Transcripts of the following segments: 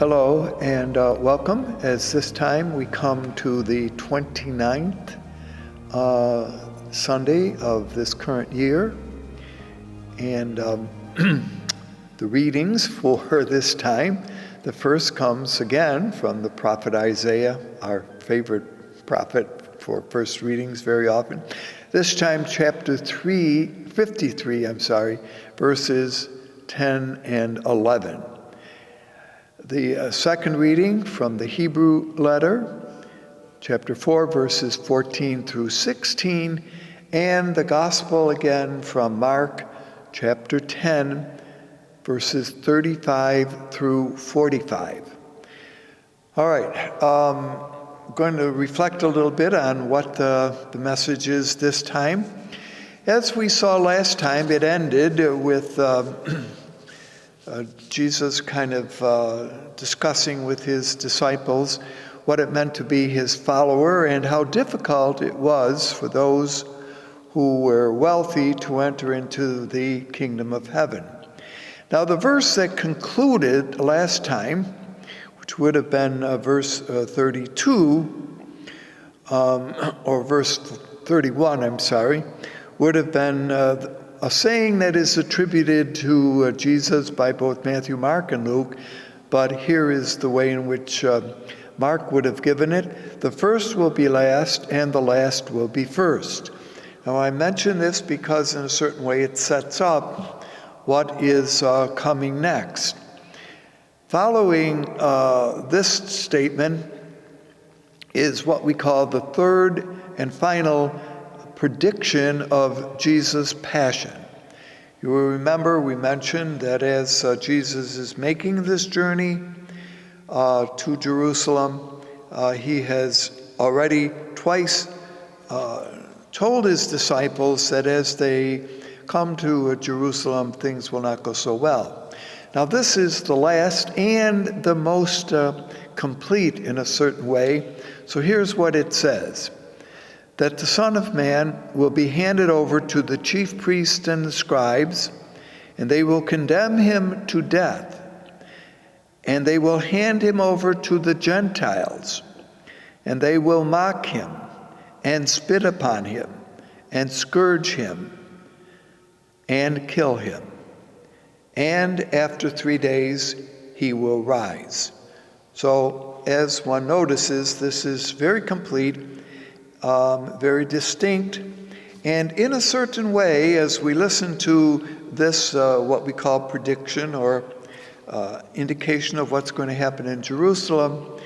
Hello and welcome. As this time we come to the 29th Sunday of this current year, and the readings for this time, the first comes again from the prophet Isaiah, our favorite prophet for first readings very often. This time chapter 53, verses 10 and 11. The second reading from the Hebrew letter, chapter 4, verses 14 through 16, and the gospel again from Mark, chapter 10, verses 35 through 45. All right, I'm going to reflect a little bit on what the message is this time. As we saw last time, it ended with Jesus kind of discussing with his disciples what it meant to be his follower and how difficult it was for those who were wealthy to enter into the kingdom of heaven. Now, the verse that concluded last time, which would have been verse 32, or verse 31, would have been a saying that is attributed to Jesus by both Matthew, Mark, and Luke, but here is the way in which Mark would have given it. The first will be last, and the last will be first. Now, I mention this because in a certain way it sets up what is coming next. Following this statement is what we call the third and final prediction of Jesus' passion. You will remember we mentioned that as Jesus is making this journey to Jerusalem, he has already twice told his disciples that as they come to Jerusalem, things will not go so well. Now, this is the last and the most complete in a certain way. So here's what it says: that the Son of Man will be handed over to the chief priests and the scribes, and they will condemn him to death, and they will hand him over to the Gentiles, and they will mock him, and spit upon him, and scourge him, and kill him. And after 3 days he will rise. So, as one notices, this is very complete, very distinct, and in a certain way, as we listen to this, what we call prediction or indication of what's going to happen in Jerusalem,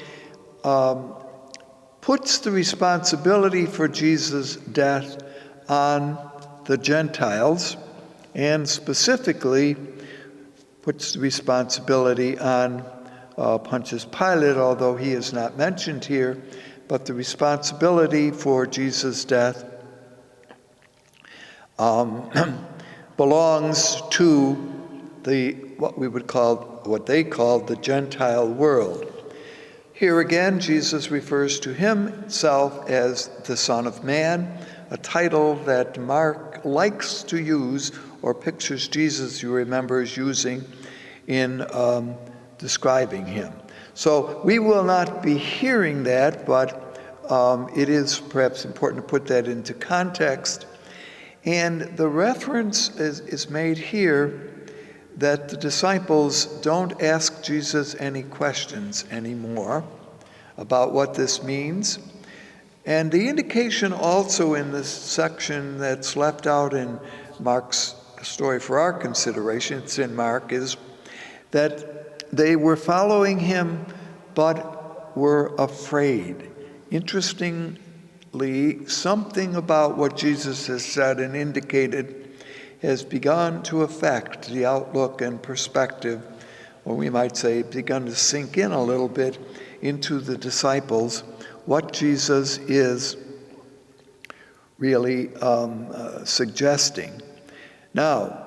puts the responsibility for Jesus' death on the Gentiles, and specifically puts the responsibility on Pontius Pilate, although he is not mentioned here. But the responsibility for Jesus' death belongs to what they called the Gentile world. Here again, Jesus refers to himself as the Son of Man, a title that Mark likes to use, or pictures Jesus, you remember, is using in describing him. So we will not be hearing that, but it is perhaps important to put that into context. And the reference is made here that the disciples don't ask Jesus any questions anymore about what this means. And the indication also in this section that's left out in Mark's story for our consideration, it's in Mark, is that they were following him, but were afraid. Interestingly, something about what Jesus has said and indicated has begun to affect the outlook and perspective, or we might say begun to sink in a little bit into the disciples, what Jesus is really suggesting. Now,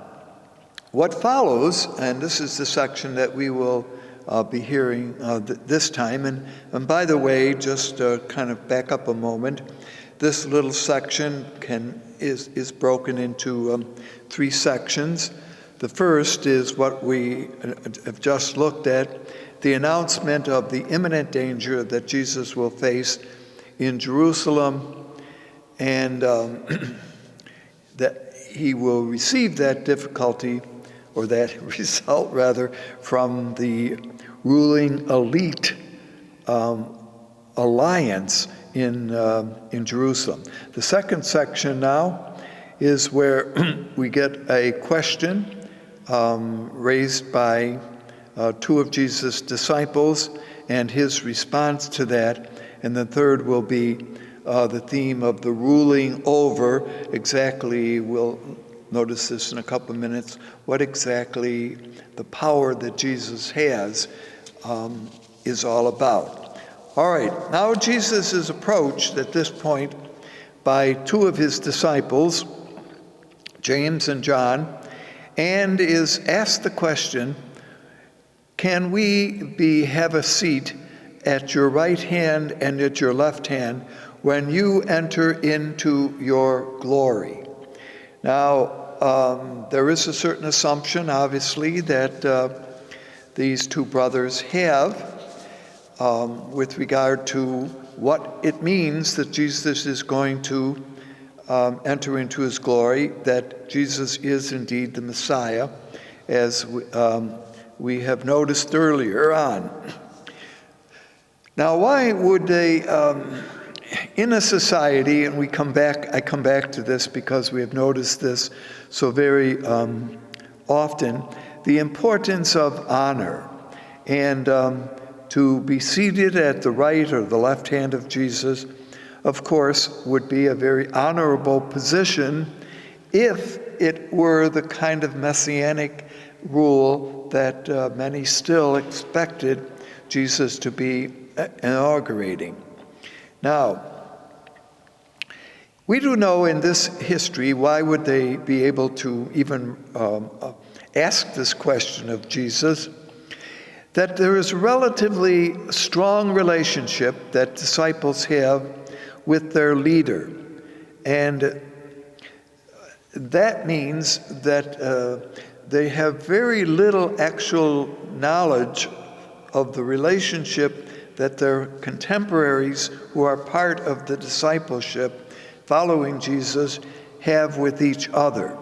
what follows, and this is the section that we will be hearing this time, and by the way, just kind of back up a moment, this little section is broken into 3 sections. The first is what we have just looked at, the announcement of the imminent danger that Jesus will face in Jerusalem, and that he will receive that difficulty, or that result rather, from the ruling elite alliance in Jerusalem. The second section now is where we get a question raised by two of Jesus' disciples and his response to that. And the third will be the theme of the ruling over. Exactly, we'll notice this in a couple of minutes, what exactly the power that Jesus has is all about. All right, now Jesus is approached at this point by two of his disciples, James and John, and is asked the question, can we have a seat at your right hand and at your left hand when you enter into your glory? Now, there is a certain assumption, obviously, that these two brothers have with regard to what it means that Jesus is going to enter into his glory, that Jesus is indeed the Messiah, as we have noticed earlier on. Now, why would they, in a society, and I come back to this because we have noticed this so very often, the importance of honor, and to be seated at the right or the left hand of Jesus, of course, would be a very honorable position if it were the kind of messianic rule that many still expected Jesus to be inaugurating. Now, we do know in this history, why would they be able to even ask this question of Jesus, that there is a relatively strong relationship that disciples have with their leader. And that means that they have very little actual knowledge of the relationship that their contemporaries who are part of the discipleship following Jesus have with each other.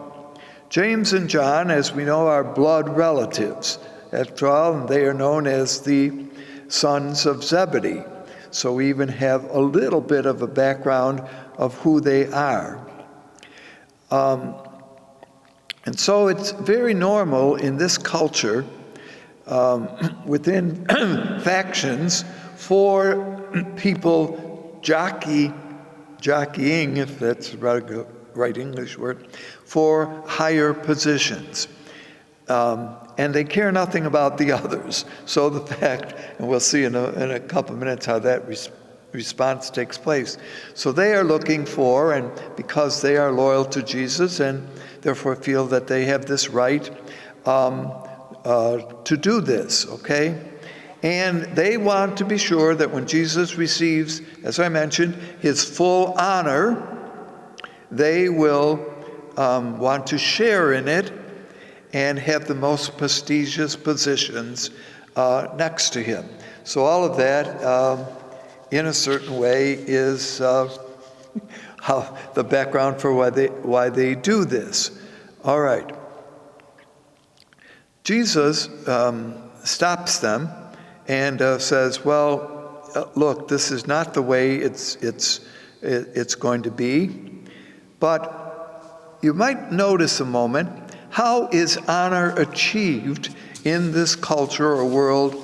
James and John, as we know, are blood relatives. After all, they are known as the sons of Zebedee. So we even have a little bit of a background of who they are. And so it's very normal in this culture, within factions, for people jockeying, if that's the right English word, for higher positions. And they care nothing about the others. So the fact, and we'll see in a couple of minutes how that response takes place. So they are looking for, and because they are loyal to Jesus and therefore feel that they have this right to do this, okay? And they want to be sure that when Jesus receives, as I mentioned, his full honor, they will want to share in it and have the most prestigious positions next to him. So all of that, in a certain way, is how the background for why they do this. All right. Jesus stops them and says, "Well, look, this is not the way it's going to be, but you might notice a moment." How is honor achieved in this culture or world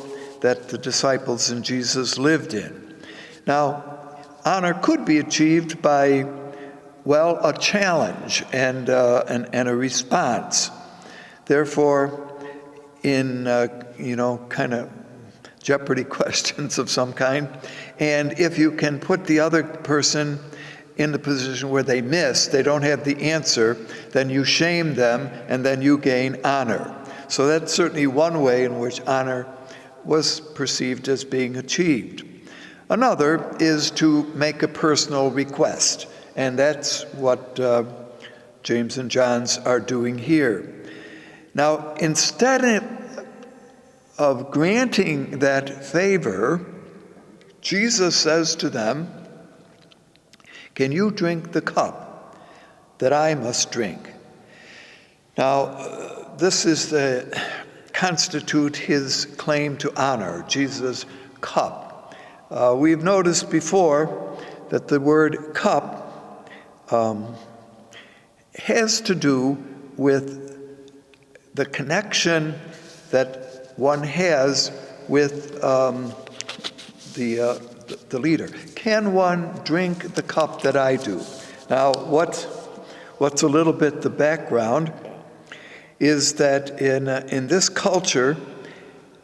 that the disciples and Jesus lived in? Now, honor could be achieved by, well, a challenge and a response. Therefore, in, kind of Jeopardy questions of some kind, and if you can put the other person in the position where they miss, they don't have the answer, then you shame them and then you gain honor. So that's certainly one way in which honor was perceived as being achieved. Another is to make a personal request, and that's what James and John's are doing here. Now, instead of granting that favor, Jesus says to them, "Can you drink the cup that I must drink?" Now, this is the constitute his claim to honor, Jesus' cup. We've noticed before that the word cup has to do with the connection that one has with the leader. Can one drink the cup that I do? Now, what's a little bit the background is that in this culture,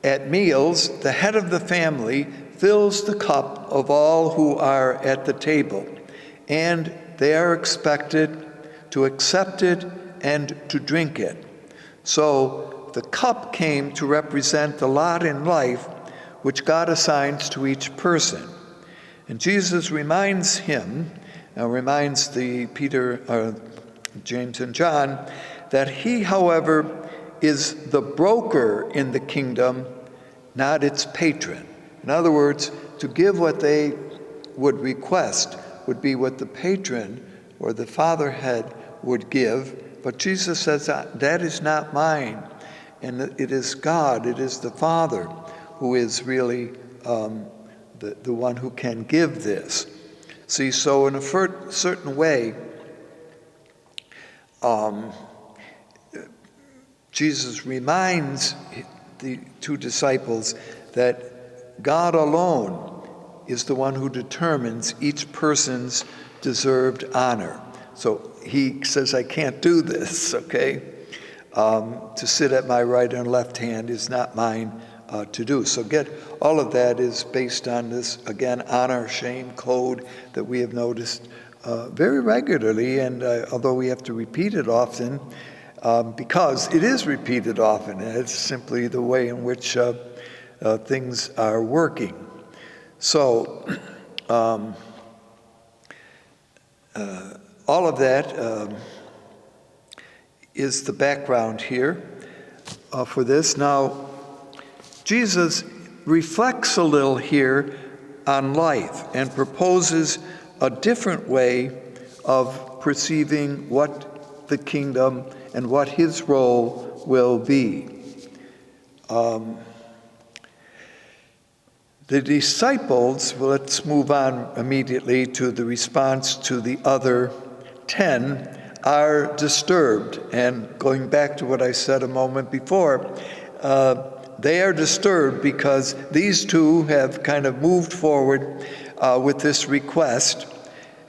at meals, the head of the family fills the cup of all who are at the table, and they are expected to accept it and to drink it. So the cup came to represent the lot in life which God assigns to each person. And Jesus reminds Peter, James, and John that he, however, is the broker in the kingdom, not its patron. In other words, to give what they would request would be what the patron or the fatherhead would give. But Jesus says that is not mine, and it is God, it is the Father who is really the one who can give this. See, so in a certain way, Jesus reminds the two disciples that God alone is the one who determines each person's deserved honor. So he says, I can't do this, okay? To sit at my right and left hand is not mine to do. So all of that is based on this, again, honor-shame code that we have noticed very regularly, and although we have to repeat it often, because it is repeated often, and it's simply the way in which things are working. So, all of that is the background here for this. Now, Jesus reflects a little here on life and proposes a different way of perceiving what the kingdom and what his role will be. The disciples, well, let's move on immediately to the response to the other 10, are disturbed. And going back to what I said a moment before, they are disturbed because these two have kind of moved forward with this request.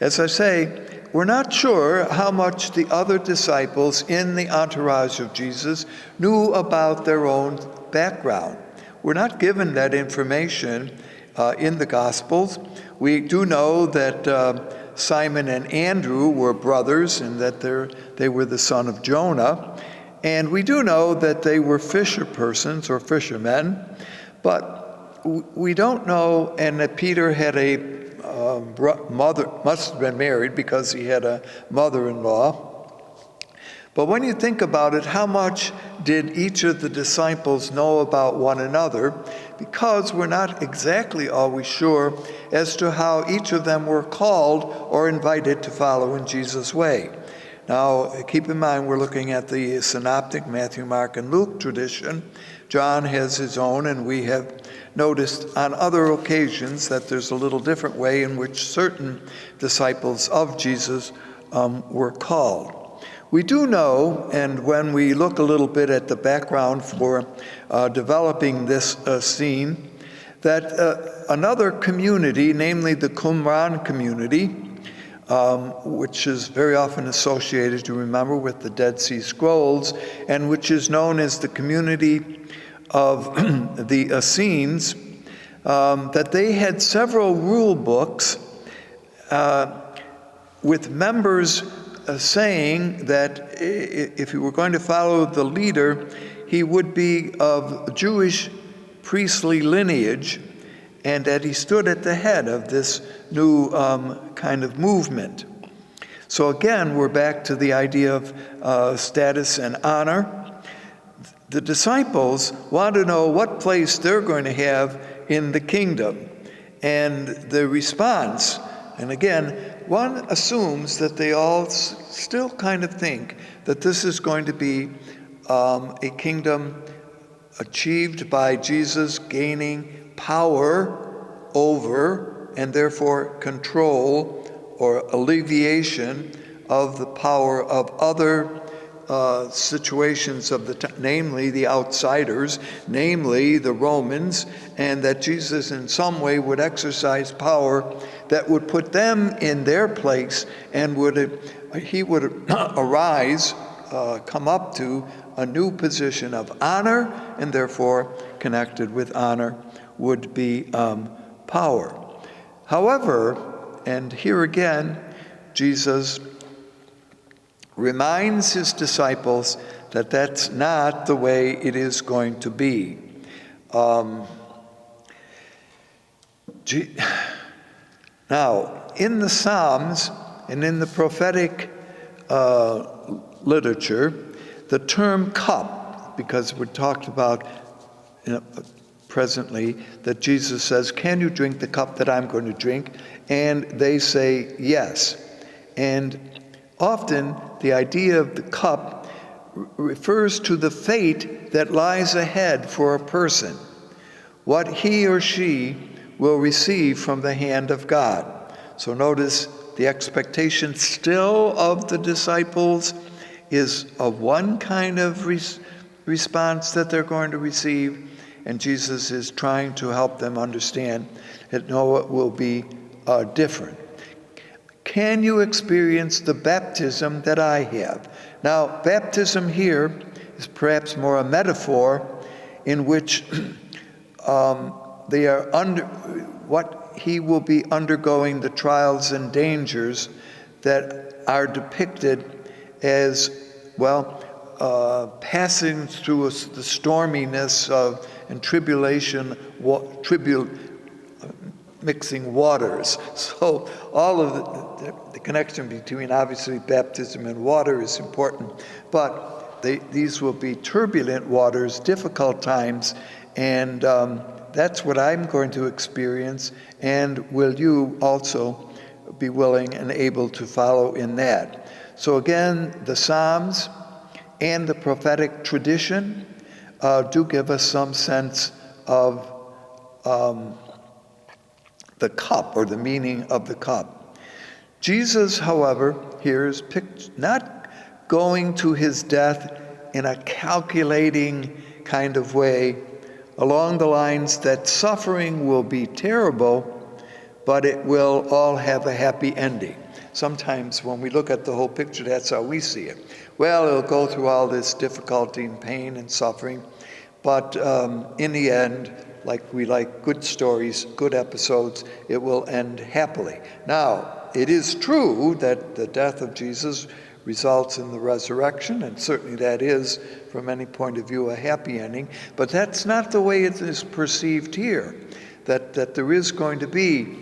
As I say, we're not sure how much the other disciples in the entourage of Jesus knew about their own background. We're not given that information in the Gospels. We do know that Simon and Andrew were brothers and that they were the son of Jonah. And we do know that they were fisherpersons or fishermen, but we don't know, and that Peter had a mother, must have been married because he had a mother-in-law. But when you think about it, how much did each of the disciples know about one another? Because we're not exactly always sure as to how each of them were called or invited to follow in Jesus' way. Now, keep in mind, we're looking at the synoptic Matthew, Mark, and Luke tradition. John has his own, and we have noticed on other occasions that there's a little different way in which certain disciples of Jesus were called. We do know, and when we look a little bit at the background for developing this scene, that another community, namely the Qumran community, which is very often associated, you remember, with the Dead Sea Scrolls, and which is known as the community of the Essenes, that they had several rule books with members saying that if you were going to follow the leader, he would be of Jewish priestly lineage, and that he stood at the head of this new kind of movement. So again, we're back to the idea of status and honor. the disciples want to know what place they're going to have in the kingdom. And the response, and again, one assumes that they all still kind of think that this is going to be a kingdom achieved by Jesus gaining power over and therefore control or alleviation of the power of other situations of the time, namely the outsiders, namely the Romans, and that Jesus in some way would exercise power that would put them in their place, and he would arise, come up to a new position of honor, and therefore connected with honor would be power. However, and here again, Jesus reminds his disciples that that's not the way it is going to be. Now, in the Psalms and in the prophetic literature, the term cup, because we're talked about presently that Jesus says, "Can you drink the cup that I'm going to drink?" And they say yes. And often the idea of the cup refers to the fate that lies ahead for a person, what he or she will receive from the hand of God. So notice the expectation still of the disciples is of one kind of response that they're going to receive, and Jesus is trying to help them understand that no, it will be different. Can you experience the baptism that I have? Now, baptism here is perhaps more a metaphor in which they are what he will be undergoing, the trials and dangers that are depicted as, passing through the storminess of and tribulation, mixing waters. So all of the connection between obviously baptism and water is important, but these will be turbulent waters, difficult times, and that's what I'm going to experience, and will you also be willing and able to follow in that? So again, the Psalms and the prophetic tradition do give us some sense of the cup, or the meaning of the cup. Jesus, however, here is not going to his death in a calculating kind of way, along the lines that suffering will be terrible, but it will all have a happy ending. Sometimes when we look at the whole picture, that's how we see it. Well, it'll go through all this difficulty and pain and suffering, but in the end, like we like good stories, good episodes, it will end happily. Now, it is true that the death of Jesus results in the resurrection, and certainly that is, from any point of view, a happy ending, but that's not the way it is perceived here, that there is going to be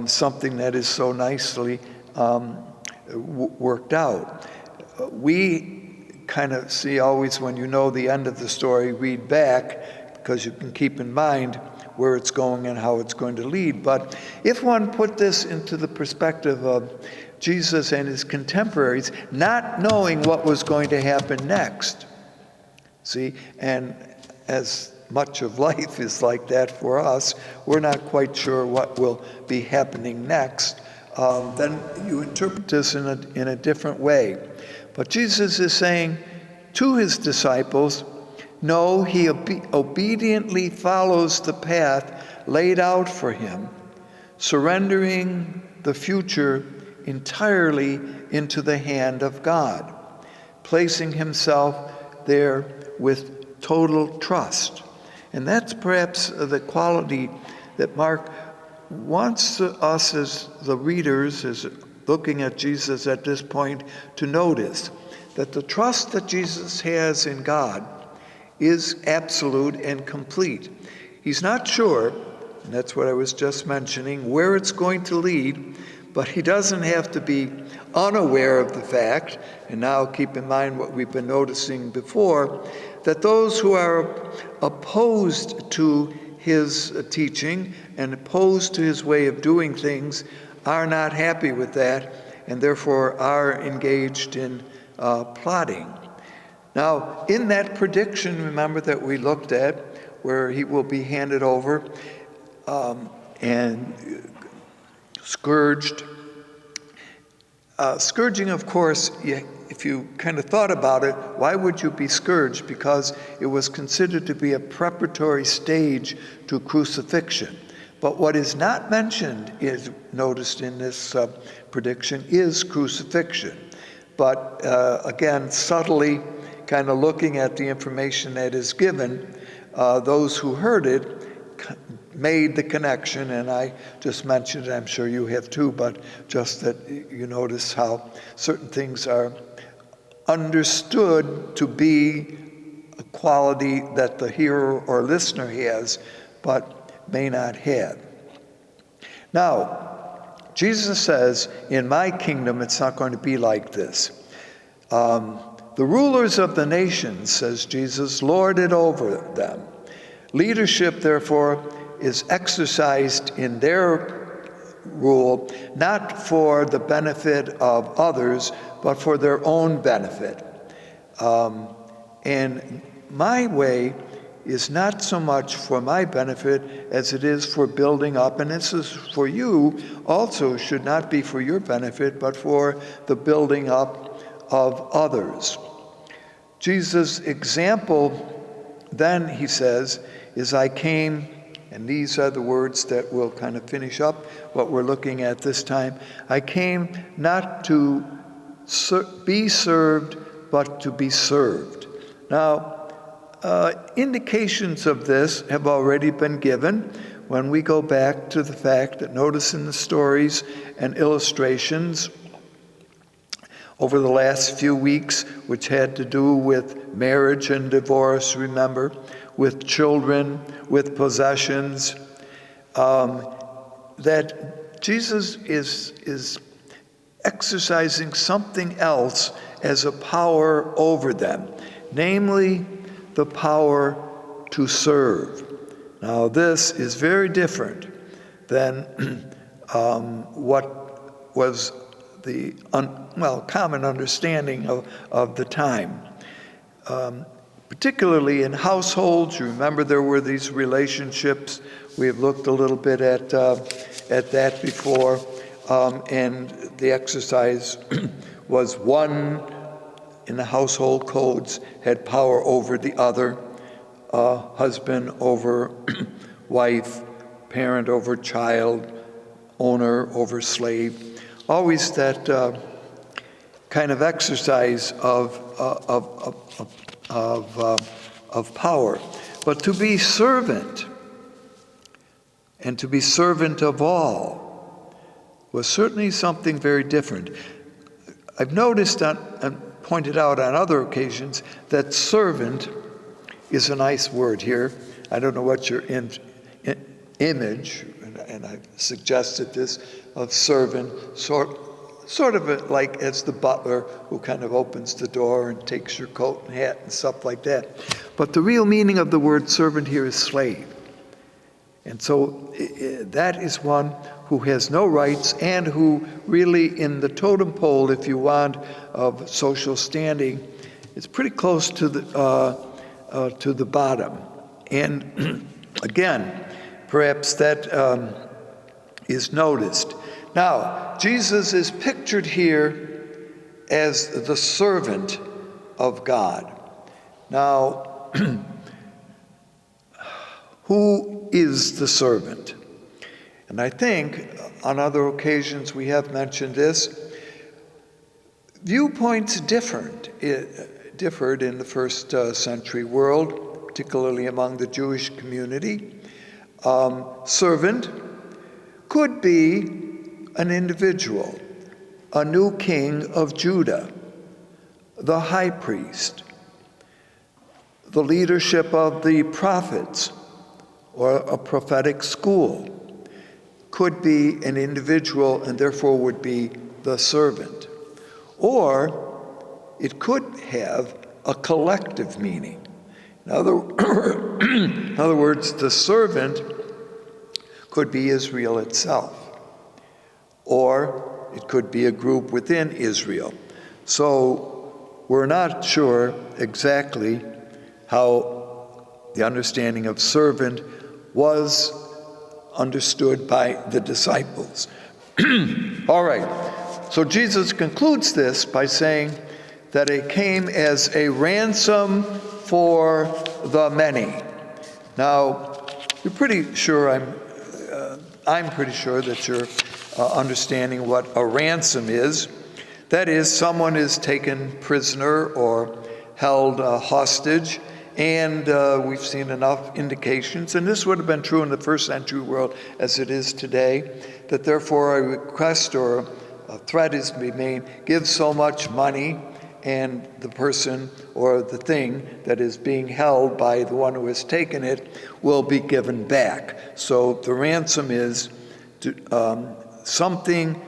something that is so nicely worked out. We kind of see always, when you know the end of the story, read back, because you can keep in mind where it's going and how it's going to lead. But if one put this into the perspective of Jesus and his contemporaries, not knowing what was going to happen next, see, and as much of life is like that for us, we're not quite sure what will be happening next, then you interpret this in a different way. But Jesus is saying to his disciples, no, he obediently follows the path laid out for him, surrendering the future entirely into the hand of God, placing himself there with total trust. And that's perhaps the quality that Mark wants us as the readers, as looking at Jesus at this point, to notice that the trust that Jesus has in God is absolute and complete. He's not sure, and that's what I was just mentioning, where it's going to lead, but he doesn't have to be unaware of the fact, and now keep in mind what we've been noticing before, that those who are opposed to his teaching and opposed to his way of doing things are not happy with that, and therefore are engaged in plotting. Now, in that prediction, remember, that we looked at, where he will be handed over and scourged. Scourging, of course, if you kind of thought about it, why would you be scourged? Because it was considered to be a preparatory stage to crucifixion. But what is not mentioned, is noticed in this prediction, is crucifixion. But again, subtly kind of looking at the information that is given, those who heard it made the connection, and I just mentioned it, I'm sure you have too, but just that you notice how certain things are understood to be a quality that the hearer or listener has, but may not have. Now, Jesus says, in my kingdom, it's not going to be like this. The rulers of the nations, says Jesus, lord it over them. Leadership, therefore, is exercised in their rule, not for the benefit of others, but for their own benefit. And my way is not so much for my benefit as it is for building up, and this is for you also, should not be for your benefit, but for the building up of others. Jesus' example, then, he says, is I came, and these are the words that will kind of finish up what we're looking at this time. I came not to be served, but to be served. Now, indications of this have already been given when we go back to the fact that, notice in the stories and illustrations over the last few weeks, which had to do with marriage and divorce, remember, with children, with possessions, that Jesus is exercising something else as a power over them, namely the power to serve. Now, this is very different than what was the common understanding of the time. Particularly in households, you remember there were these relationships. We have looked a little bit at that before, and the exercise was one in the household codes had power over the other, husband over wife, parent over child, owner over slave. Always that kind of exercise of power. But to be servant, and to be servant of all, was certainly something very different. I've noticed and pointed out on other occasions that servant is a nice word here. I don't know what your image, and I've suggested this, of servant, sort of like as the butler who kind of opens the door and takes your coat and hat and stuff like that. But the real meaning of the word servant here is slave. And so that is one who has no rights and who really, in the totem pole, if you want, of social standing, is pretty close to the bottom. And again, perhaps that is noticed. Now, Jesus is pictured here as the servant of God. Now, who is the servant? And I think on other occasions we have mentioned this. Viewpoints differed in the first century world, particularly among the Jewish community. Servant could be an individual, a new king of Judah, the high priest, the leadership of the prophets, or a prophetic school. could be an individual and therefore would be the servant. Or it could have a collective meaning. In other words, the servant could be Israel itself, or it could be a group within Israel. So we're not sure exactly how the understanding of servant was understood by the disciples. All right, so Jesus concludes this by saying that it came as a ransom for the many. Now, you're pretty sure, I'm pretty sure that you're understanding what a ransom is. That is, someone is taken prisoner or held hostage, and we've seen enough indications, and this would have been true in the first century world as it is today, that therefore a request or a threat is to be made, give so much money, and the person or the thing that is being held by the one who has taken it will be given back. So the ransom is something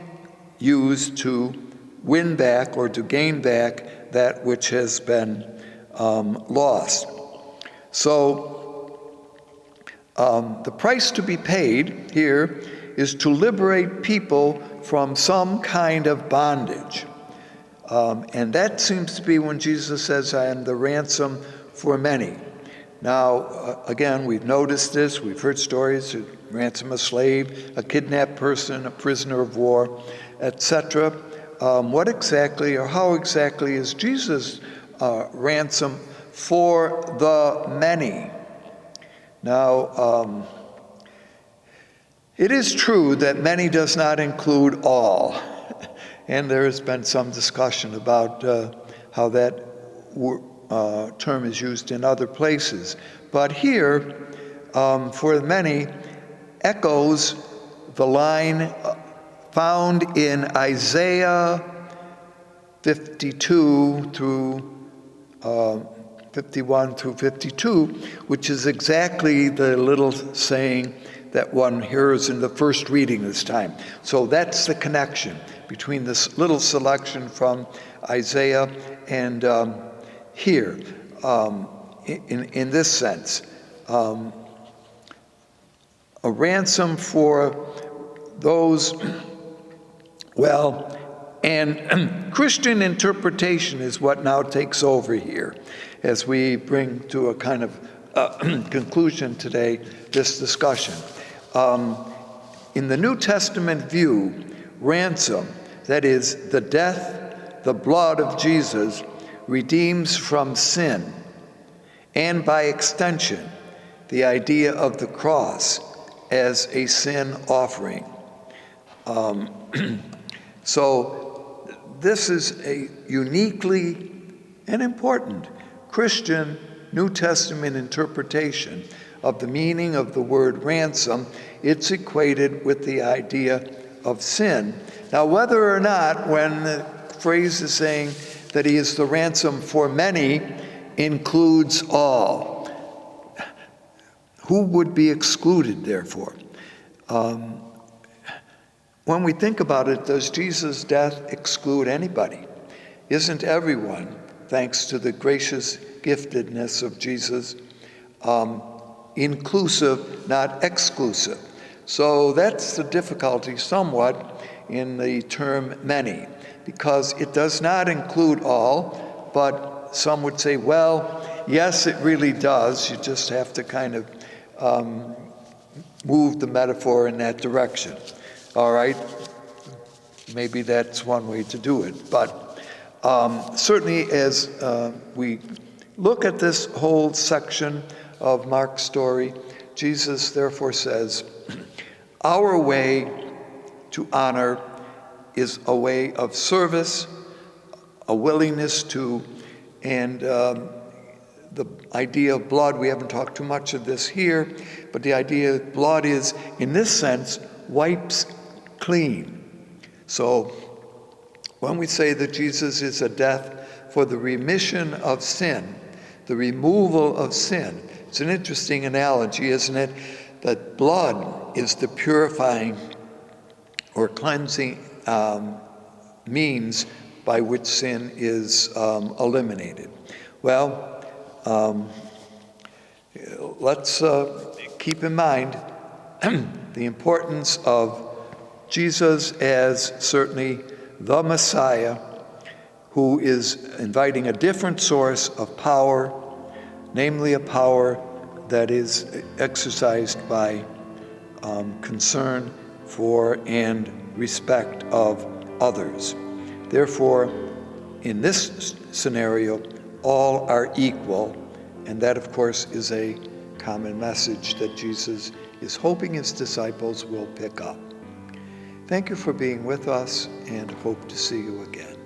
used to win back or to gain back that which has been lost. So the price to be paid here is to liberate people from some kind of bondage. And that seems to be when Jesus says, I am the ransom for many. Now, again, we've noticed this, we've heard stories, ransom a slave, a kidnapped person, a prisoner of war, etc. What exactly or how exactly is Jesus' ransom for the many? Now, it is true that many does not include all. And there has been some discussion about how that term is used in other places. But here, for many, echoes the line found in Isaiah 52 through 51 through 52, which is exactly the little saying that one hears in the first reading this time. So that's the connection between this little selection from Isaiah and here, in this sense. A ransom for those, well, and Christian interpretation is what now takes over here as we bring to a kind of conclusion today this discussion. In the New Testament view, ransom, that is, the death, the blood of Jesus, redeems from sin, and by extension, the idea of the cross as a sin offering. So this is a uniquely and important Christian New Testament interpretation of the meaning of the word ransom. It's equated with the idea of sin. Now, whether or not, when the phrase is saying that he is the ransom for many, includes all, who would be excluded, therefore? When we think about it, does Jesus' death exclude anybody? Isn't everyone, thanks to the gracious giftedness of Jesus, inclusive, not exclusive? So that's the difficulty somewhat in the term many, because it does not include all, but some would say, well, yes, it really does. You just have to kind of move the metaphor in that direction. All right? Maybe that's one way to do it. But certainly as we look at this whole section of Mark's story, Jesus therefore says, our way to honor is a way of service, a willingness to, and the idea of blood, we haven't talked too much of this here, but the idea of blood is, in this sense, wipes clean. So when we say that Jesus is a death for the remission of sin, the removal of sin, it's an interesting analogy, isn't it? That blood is the purifying or cleansing means by which sin is eliminated. Well, let's keep in mind the importance of Jesus as certainly the Messiah, who is inviting a different source of power, namely a power that is exercised by concern for and respect of others. Therefore, in this scenario, all are equal, and that, of course, is a common message that Jesus is hoping his disciples will pick up. Thank you for being with us, and hope to see you again.